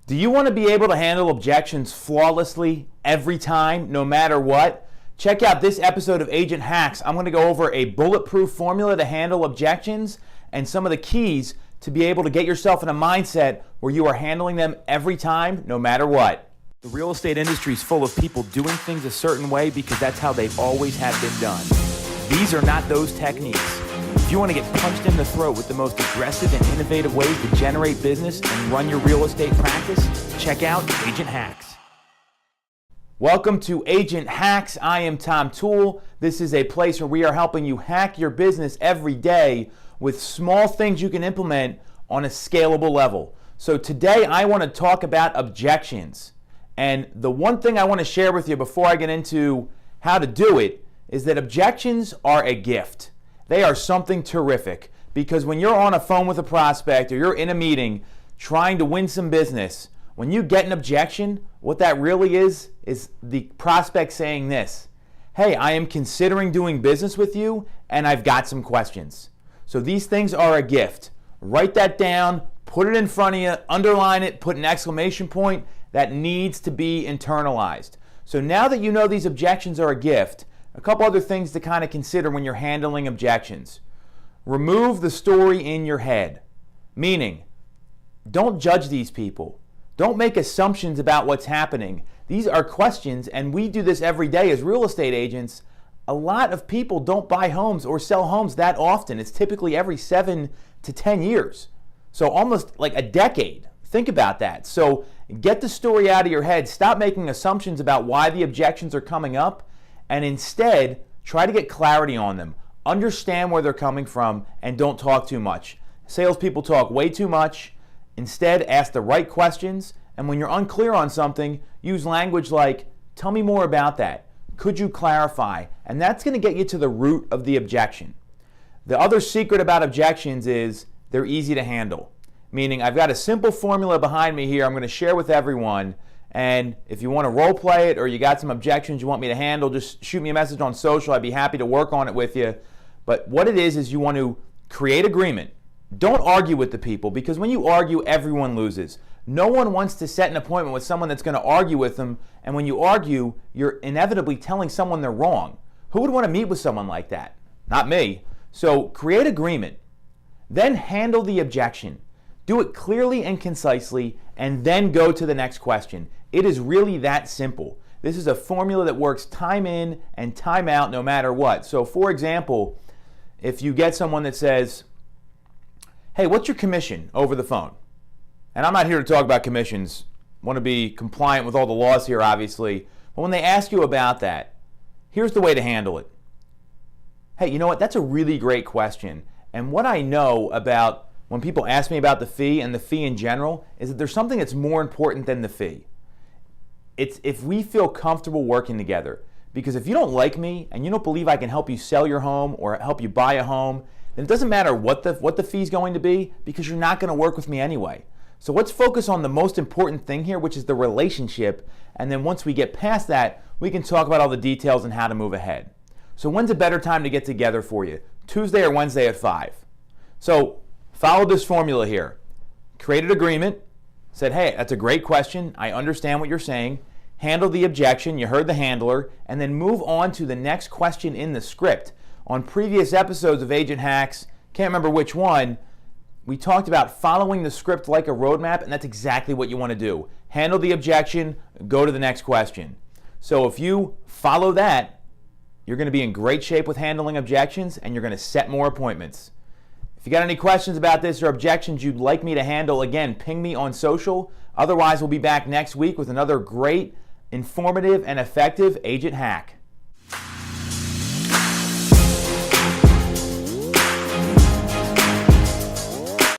Do you want to be able to handle objections flawlessly every time, no matter what? Check out this episode of Agent Hacks. I'm going to go over a bulletproof formula to handle objections and some of the keys to be able to get yourself in a mindset where you are handling them every time, no matter what. The real estate industry is full of people doing things a certain way because that's how they always have been done. These are not those techniques. If you want to get punched in the throat with the most aggressive and innovative ways to generate business and run your real estate practice, check out Agent Hacks. Welcome to Agent Hacks. I am Tom Toole. This is a place where we are helping you hack your business every day with small things you can implement on a scalable level. So today I want to talk about objections. And the one thing I want to share with you before I get into how to do it is that objections are a gift. They are something terrific because when you're on a phone with a prospect or you're in a meeting trying to win some business, when you get an objection, what that really is the prospect saying this: hey, I am considering doing business with you and I've got some questions. So these things are a gift. Write that down, put it in front of you, underline it, put an exclamation point. That needs to be internalized. So now that you know these objections are a gift, a couple other things to kind of consider when you're handling objections. Remove the story in your head, meaning don't judge these people. Don't make assumptions about what's happening. These are questions, and we do this every day as real estate agents. A lot of people don't buy homes or sell homes that often. It's typically every 7 to 10 years. So almost like a decade. Think about that. So get the story out of your head. Stop making assumptions about why the objections are coming up, and instead try to get clarity on them. Understand where they're coming from and don't talk too much. Salespeople talk way too much. Instead, ask the right questions, and when you're unclear on something, use language like, tell me more about that. Could you clarify? And that's going to get you to the root of the objection. The other secret about objections is they're easy to handle. Meaning, I've got a simple formula behind me here I'm going to share with everyone, and if you want to role play it or you got some objections you want me to handle, just shoot me a message on social. I'd be happy to work on it with you. But what it is you want to create agreement. Don't argue with the people, because when you argue, everyone loses. No one wants to set an appointment with someone that's going to argue with them, and when you argue, you're inevitably telling someone they're wrong. Who would want to meet with someone like that? Not me. So create agreement. Then handle the objection. Do it clearly and concisely, and then go to the next question. It is really that simple. This is a formula that works time in and time out no matter what. So for example, if you get someone that says, hey, what's your commission over the phone? And I'm not here to talk about commissions. I want to be compliant with all the laws here, obviously. But when they ask you about that, here's the way to handle it. Hey, you know what? That's a really great question. And what I know about when people ask me about the fee and the fee in general is that there's something that's more important than the fee. It's if we feel comfortable working together. Because if you don't like me and you don't believe I can help you sell your home or help you buy a home, then it doesn't matter what the fee is going to be, because you're not going to work with me anyway. So let's focus on the most important thing here, which is the relationship. And then once we get past that, we can talk about all the details and how to move ahead. So when's a better time to get together for you? Tuesday or Wednesday at 5? So follow this formula here. Created agreement. Said, hey, that's a great question. I understand what you're saying. Handle the objection. You heard the handler. And then move on to the next question in the script. On previous episodes of Agent Hacks, can't remember which one, we talked about following the script like a roadmap, and that's exactly what you want to do. Handle the objection, go to the next question. So if you follow that, you're going to be in great shape with handling objections, and you're going to set more appointments. If you got any questions about this or objections you'd like me to handle, again, ping me on social. Otherwise, we'll be back next week with another great, informative, and effective Agent Hack.